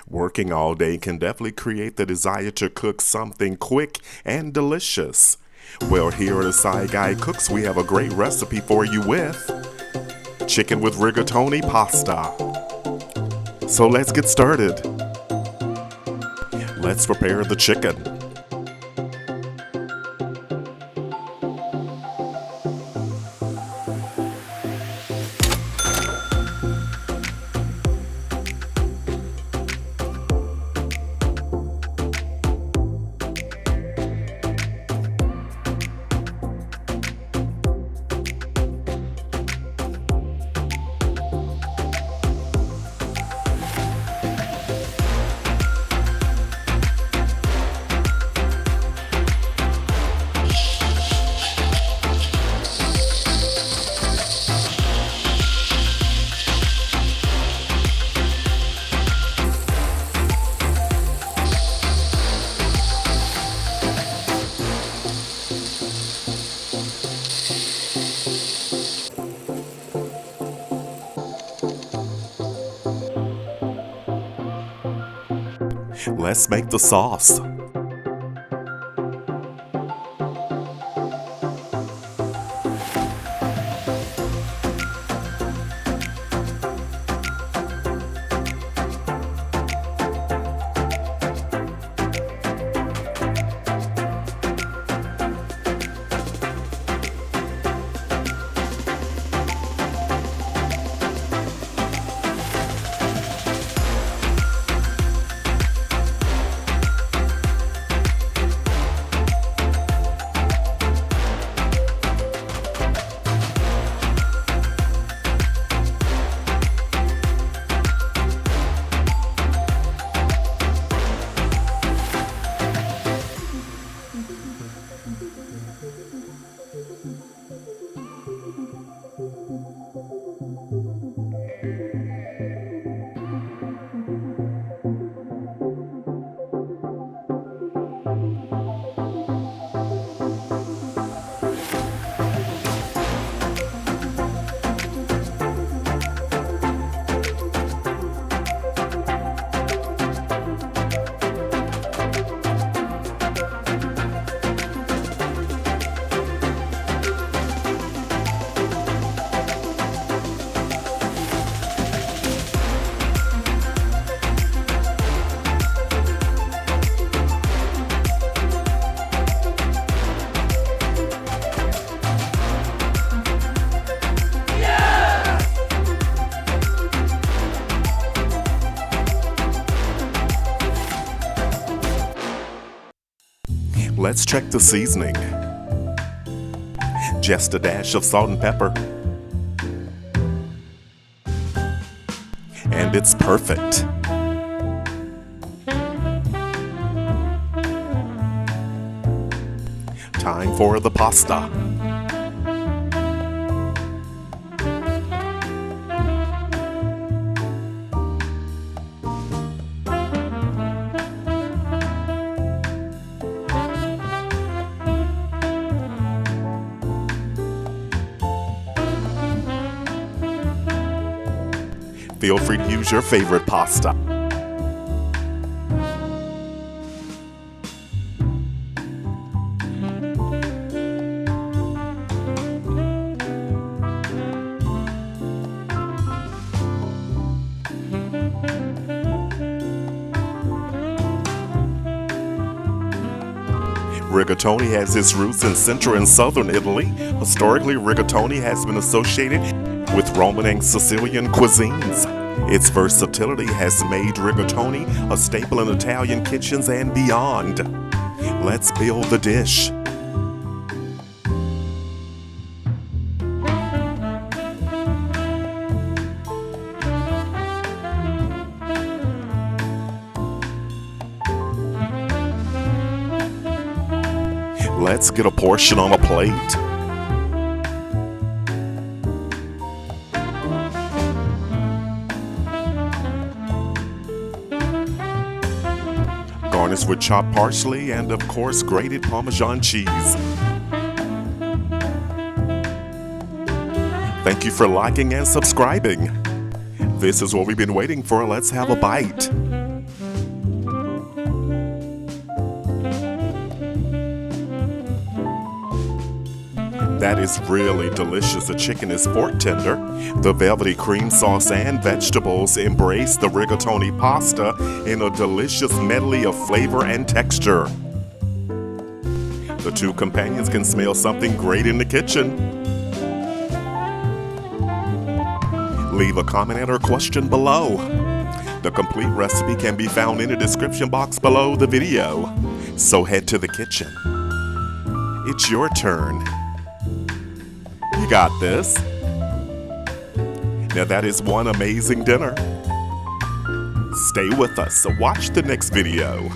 Working all day can definitely create the desire to cook something quick and delicious. Well, here at Asai Guy Cooks, we have a great recipe for you with chicken with rigatoni pasta. So let's get started. Let's prepare the chicken. Let's make the sauce. Let's check the seasoning. Just a dash of salt and pepper. And it's perfect. Time for the pasta. Feel free to use your favorite pasta. Rigatoni has its roots in central and southern Italy. Historically, rigatoni has been associated with Roman and Sicilian cuisines. Its versatility has made rigatoni a staple in Italian kitchens and beyond. Let's build the dish. Let's get a portion on a plate. Garnish with chopped parsley and, of course, grated Parmesan cheese. Thank you for liking and subscribing. This is what we've been waiting for. Let's have a bite. That is really delicious. The chicken is fork tender. The velvety cream sauce and vegetables embrace the rigatoni pasta in a delicious medley of flavor and texture. The two companions can smell something great in the kitchen. Leave a comment or question below. The complete recipe can be found in the description box below the video. So head to the kitchen. It's your turn. You got this. Now that is one amazing dinner. Stay with us, so watch the next video.